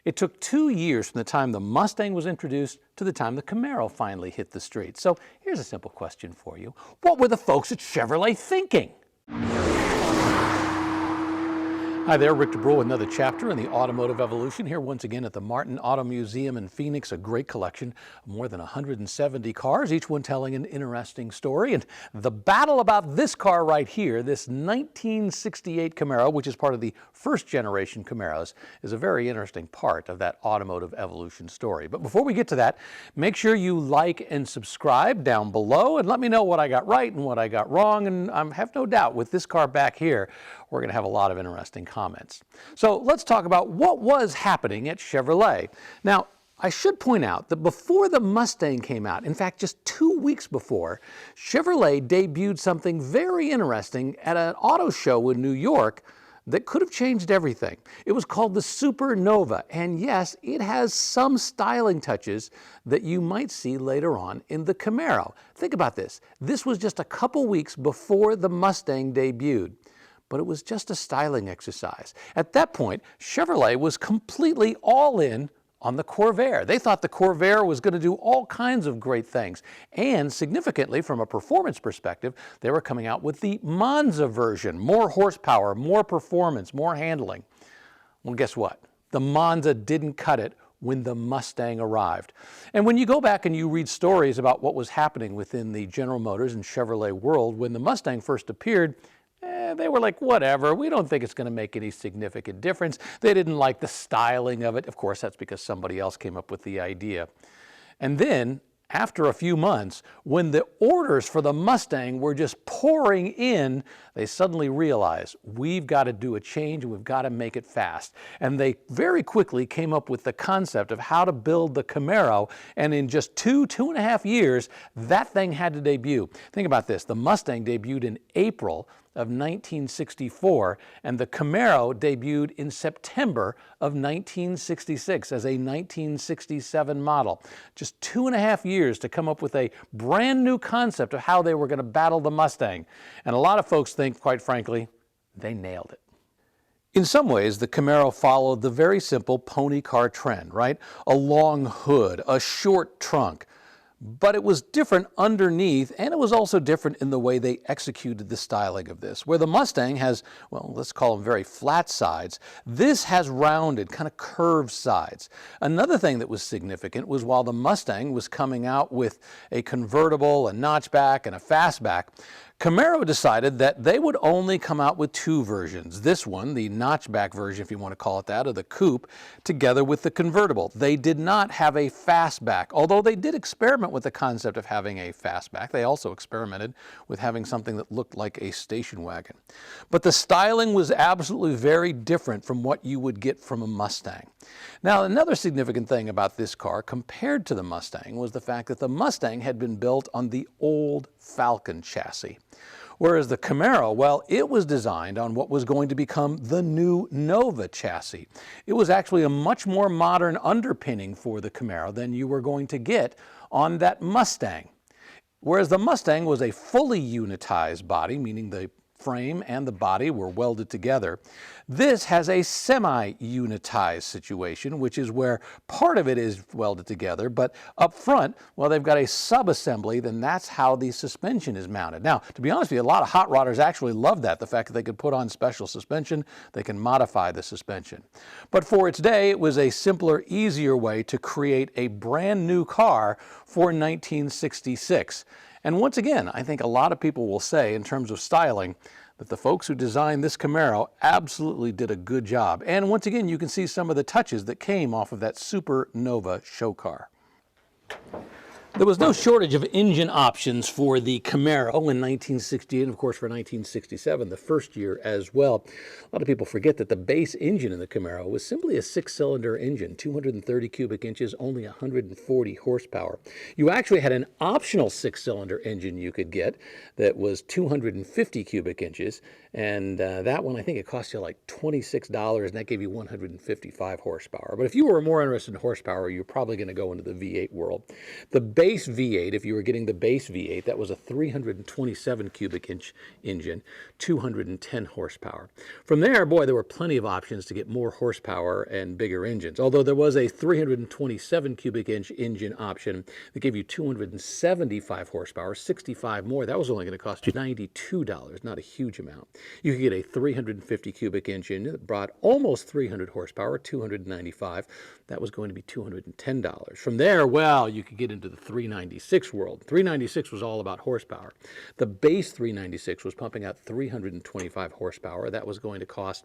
It took 2 years from the time the Mustang was introduced to the time the Camaro finally hit the streets. So here's a simple question for you. What were the folks at Chevrolet thinking? Hi there, Rick DeBrule with another chapter in the automotive evolution, here once again at the Martin Auto Museum in Phoenix, a great collection of more than 170 cars, each one telling an interesting story. And the battle about this car right here, this 1968 Camaro, which is part of the first generation Camaros, is a very interesting part of that automotive evolution story. But before we get to that, make sure you like and subscribe down below and let me know what I got right and what I got wrong. And I have no doubt with this car back here, we're going to have a lot of interesting comments. So let's talk about what was happening at Chevrolet. Now, I should point out that before the Mustang came out, in fact, just 2 weeks before, Chevrolet debuted something very interesting at an auto show in New York that could have changed everything. It was called the Supernova, and yes, it has some styling touches that you might see later on in the Camaro. Think about this. This was just a couple weeks before the Mustang debuted. But it was just a styling exercise. At that point, Chevrolet was completely all in on the Corvair. They thought the Corvair was going to do all kinds of great things. And significantly, from a performance perspective, they were coming out with the Monza version. More horsepower, more performance, more handling. Well, guess what? The Monza didn't cut it when the Mustang arrived. And when you go back and you read stories about what was happening within the General Motors and Chevrolet world, when the Mustang first appeared, they were like, whatever, we don't think it's going to make any significant difference. They didn't like the styling of it. Of course, that's because somebody else came up with the idea. And then, after a few months, when the orders for the Mustang were just pouring in, they suddenly realized, we've got to do a change and we've got to make it fast. And they very quickly came up with the concept of how to build the Camaro, and in just 2.5 years, that thing had to debut. Think about this, the Mustang debuted in April of 1964, and the Camaro debuted in September of 1966 as a 1967 model. Just 2.5 years to come up with a brand new concept of how they were going to battle the Mustang. And a lot of folks think, quite frankly, they nailed it. In some ways, the Camaro followed the very simple pony car trend, right? A long hood, a short trunk. But it was different underneath, and it was also different in the way they executed the styling of this. Where the Mustang has, well, let's call them very flat sides, this has rounded, kind of curved sides. Another thing that was significant was while the Mustang was coming out with a convertible, a notchback, and a fastback, Camaro decided that they would only come out with 2 versions. This one, the notchback version, if you want to call it that, or the coupe, together with the convertible. They did not have a fastback, although they did experiment with the concept of having a fastback. They also experimented with having something that looked like a station wagon. But the styling was absolutely very different from what you would get from a Mustang. Now, another significant thing about this car compared to the Mustang was the fact that the Mustang had been built on the old Falcon chassis. Whereas the Camaro, well, it was designed on what was going to become the new Nova chassis. It was actually a much more modern underpinning for the Camaro than you were going to get on that Mustang. Whereas the Mustang was a fully unitized body, meaning the frame and the body were welded together. This has a semi-unitized situation, which is where part of it is welded together, but up front, well, they've got a sub-assembly, then that's how the suspension is mounted. Now, to be honest with you, a lot of hot rodders actually love that, the fact that they could put on special suspension, they can modify the suspension. But for its day, it was a simpler, easier way to create a brand new car for 1966. And once again, I think a lot of people will say, in terms of styling, that the folks who designed this Camaro absolutely did a good job. And once again, you can see some of the touches that came off of that Supernova show car. There was no shortage of engine options for the Camaro in 1968, and of course for 1967, the first year as well. A lot of people forget that the base engine in the Camaro was simply a 6-cylinder engine, 230 cubic inches, only 140 horsepower. You actually had an optional 6-cylinder engine you could get that was 250 cubic inches, and that one, I think it cost you like $26, and that gave you 155 horsepower. But if you were more interested in horsepower, you're probably going to go into the V8 world. The base V8, if you were getting the base V8, that was a 327 cubic inch engine, 210 horsepower. From there, boy, there were plenty of options to get more horsepower and bigger engines. Although there was a 327 cubic inch engine option that gave you 275 horsepower, 65 more. That was only going to cost you $92, not a huge amount. You could get a 350 cubic inch engine that brought almost 300 horsepower, 295. That was going to be $210. From there, well, you could get into the 396 world. 396 was all about horsepower. The base 396 was pumping out 325 horsepower. That was going to cost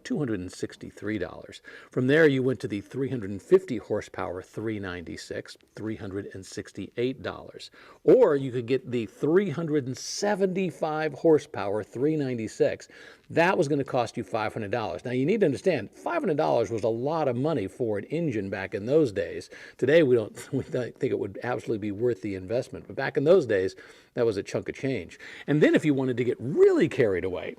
$263. From there, you went to the 350 horsepower 396, $368. Or you could get the 375 horsepower 396. That was going to cost you $500. Now, you need to understand, $500 was a lot of money for an engine back in those days. Today, we don't think it would absolutely be worth the investment. But back in those days, that was a chunk of change. And then if you wanted to get really carried away,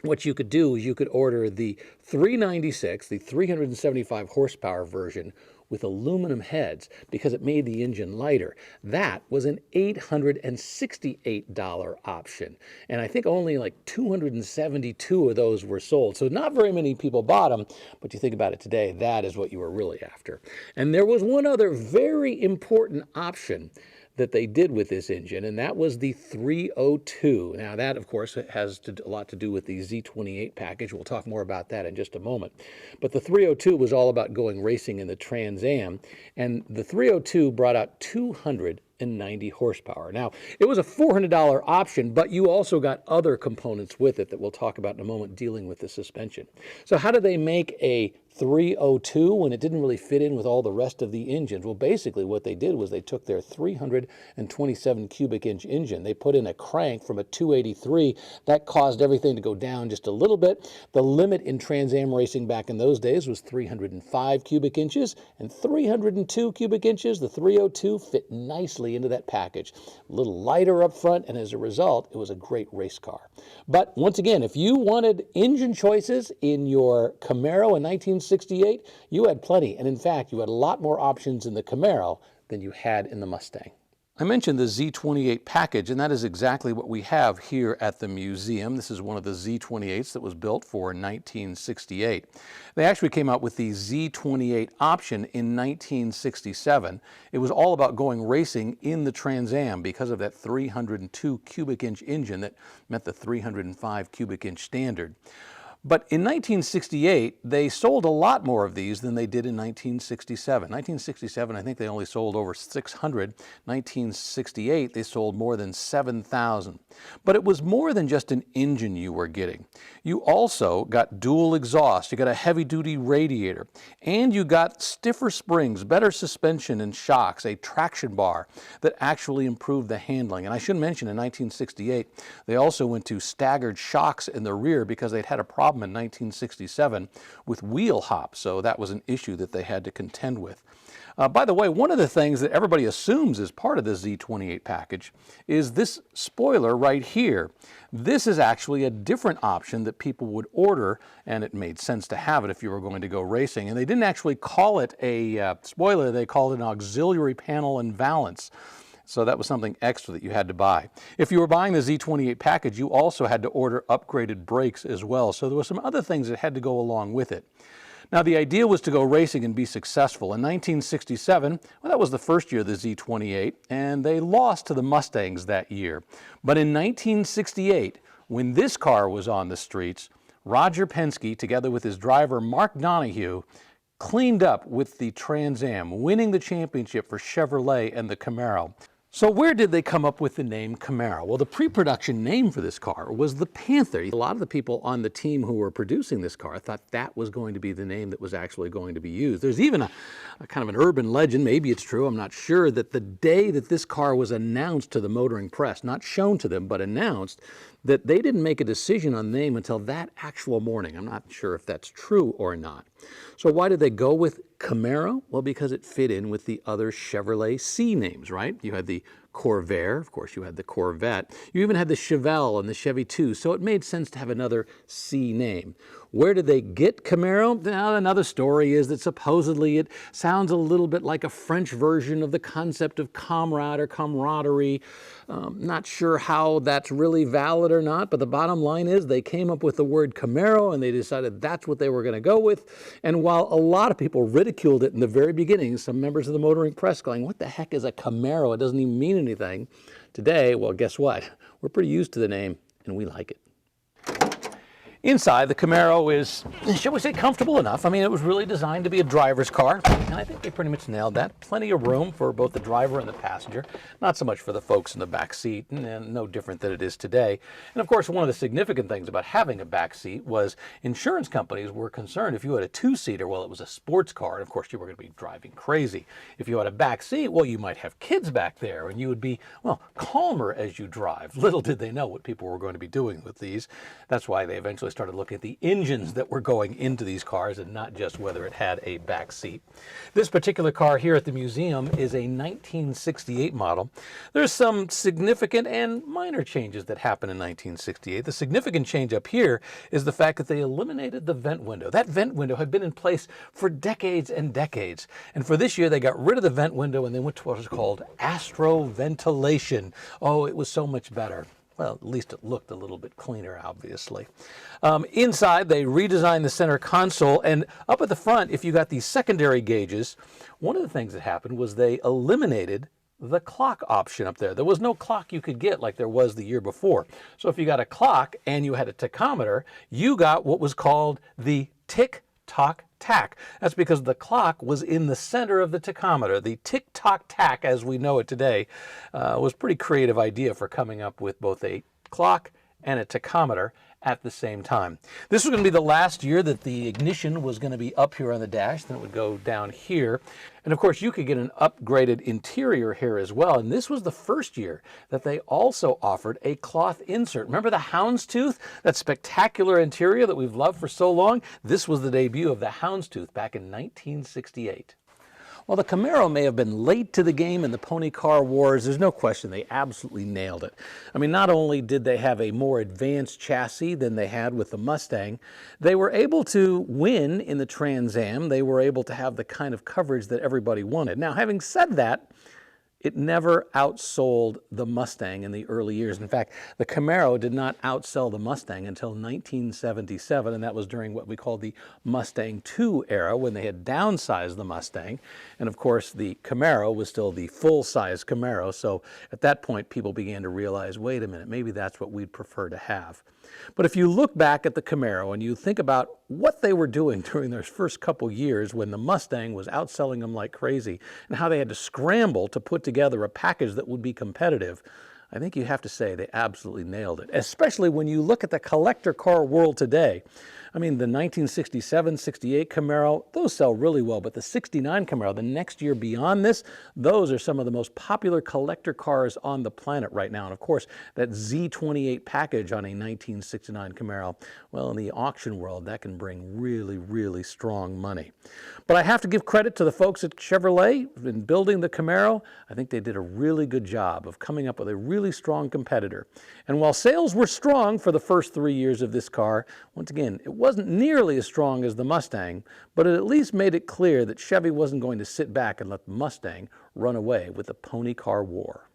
what you could do is you could order the 396, the 375 horsepower version with aluminum heads because it made the engine lighter. That was an $868 option. And I think only like 272 of those were sold. So not very many people bought them, but you think about it today, that is what you were really after. And there was one other very important option that they did with this engine, and that was the 302. Now that, of course, has a lot to do with the Z28 package. We'll talk more about that in just a moment. But the 302 was all about going racing in the Trans Am, and the 302 brought out 290 horsepower. Now, it was a $400 option, but you also got other components with it that we'll talk about in a moment dealing with the suspension. So how did they make a 302 when it didn't really fit in with all the rest of the engines? Well, basically what they did was they took their 327 cubic inch engine, they put in a crank from a 283. That caused everything to go down just a little bit. The limit in Trans Am racing back in those days was 305 cubic inches, and 302 cubic inches, the 302 fit nicely into that package. A little lighter up front, and as a result, it was a great race car. But once again, if you wanted engine choices in your Camaro in 1968, you had plenty. And in fact, you had a lot more options in the Camaro than you had in the Mustang. I mentioned the Z28 package, and that is exactly what we have here at the museum. This is one of the Z28s that was built for 1968. They actually came out with the Z28 option in 1967. It was all about going racing in the Trans Am because of that 302 cubic inch engine that met the 305 cubic inch standard. But in 1968, they sold a lot more of these than they did in 1967. 1967, I think they only sold over 600. 1968, they sold more than 7,000. But it was more than just an engine you were getting. You also got dual exhaust, you got a heavy-duty radiator, and you got stiffer springs, better suspension and shocks, a traction bar that actually improved the handling. And I should mention, in 1968, they also went to staggered shocks in the rear because they'd had a problem in 1967 with wheel hop, so that was an issue that they had to contend with. By the way, one of the things that everybody assumes is part of the Z28 package is this spoiler right here. This is actually a different option that people would order, and it made sense to have it if you were going to go racing. And they didn't actually call it a spoiler, they called it an auxiliary panel and valance. So that was something extra that you had to buy. If you were buying the Z28 package, you also had to order upgraded brakes as well. So there were some other things that had to go along with it. Now, the idea was to go racing and be successful. In 1967, well, that was the first year of the Z28, and they lost to the Mustangs that year. But in 1968, when this car was on the streets, Roger Penske, together with his driver Mark Donohue, cleaned up with the Trans Am, winning the championship for Chevrolet and the Camaro. So where did they come up with the name Camaro? Well, the pre-production name for this car was the Panther. A lot of the people on the team who were producing this car thought that was going to be the name that was actually going to be used. There's even a kind of an urban legend, maybe it's true, I'm not sure, that the day that this car was announced to the motoring press, not shown to them, but announced, that they didn't make a decision on the name until that actual morning. I'm not sure if that's true or not. So why did they go with Camaro? Well, because it fit in with the other Chevrolet C names, right? You had the Corvair, of course you had the Corvette. You even had the Chevelle and the Chevy 2, so it made sense to have another C name. Where did they get Camaro? Now, another story is that supposedly it sounds a little bit like a French version of the concept of comrade or camaraderie. Not sure how that's really valid or not, but the bottom line is they came up with the word Camaro and they decided that's what they were going to go with. And while a lot of people ridiculed it in the very beginning, some members of the motoring press going, what the heck is a Camaro? It doesn't even mean anything. Today, well, guess what? We're pretty used to the name and we like it. Inside, the Camaro is, shall we say, comfortable enough. I mean, it was really designed to be a driver's car, and I think they pretty much nailed that. Plenty of room for both the driver and the passenger, not so much for the folks in the back seat, and no different than it is today. And of course, one of the significant things about having a back seat was insurance companies were concerned if you had a two-seater, well, it was a sports car, and of course, you were going to be driving crazy. If you had a back seat, well, you might have kids back there, and you would be, well, calmer as you drive. Little did they know what people were going to be doing with these. That's why they eventually started looking at the engines that were going into these cars and not just whether it had a back seat. This particular car here at the museum is a 1968 model. There's some significant and minor changes that happened in 1968. The significant change up here is the fact that they eliminated the vent window. That vent window had been in place for decades and decades. And for this year, they got rid of the vent window and they went to what was called astroventilation. Oh, it was so much better. Well, at least it looked a little bit cleaner, obviously. Inside, they redesigned the center console, and up at the front, if you got these secondary gauges, one of the things that happened was they eliminated the clock option up there. There was no clock you could get like there was the year before. So if you got a clock and you had a tachometer, you got what was called the tick-tock-tack. That's because the clock was in the center of the tachometer. The tick-tock-tack, as we know it today, was a pretty creative idea for coming up with both a clock and a tachometer at the same time. This was going to be the last year that the ignition was going to be up here on the dash, then it would go down here. And of course, you could get an upgraded interior here as well. And this was the first year that they also offered a cloth insert. Remember the houndstooth, that spectacular interior that we've loved for so long? This was the debut of the houndstooth back in 1968. While the Camaro may have been late to the game in the pony car wars, there's no question they absolutely nailed it. I mean, not only did they have a more advanced chassis than they had with the Mustang, they were able to win in the Trans Am. They were able to have the kind of coverage that everybody wanted. Now, having said that, it never outsold the Mustang in the early years. In fact, the Camaro did not outsell the Mustang until 1977, and that was during what we call the Mustang II era, when they had downsized the Mustang. And of course, the Camaro was still the full-size Camaro, so at that point, people began to realize, wait a minute, maybe that's what we'd prefer to have. But if you look back at the Camaro and you think about what they were doing during their first couple years when the Mustang was outselling them like crazy and how they had to scramble to put together a package that would be competitive, I think you have to say they absolutely nailed it, especially when you look at the collector car world today. I mean, the 1967, 68 Camaro, those sell really well, but the 69 Camaro, the next year beyond this, those are some of the most popular collector cars on the planet right now. And of course, that Z28 package on a 1969 Camaro, well, in the auction world, that can bring really, really strong money. But I have to give credit to the folks at Chevrolet in building the Camaro. I think they did a really good job of coming up with a really strong competitor. And while sales were strong for the first 3 years of this car, once again, it wasn't nearly as strong as the Mustang, but it at least made it clear that Chevy wasn't going to sit back and let the Mustang run away with the pony car war.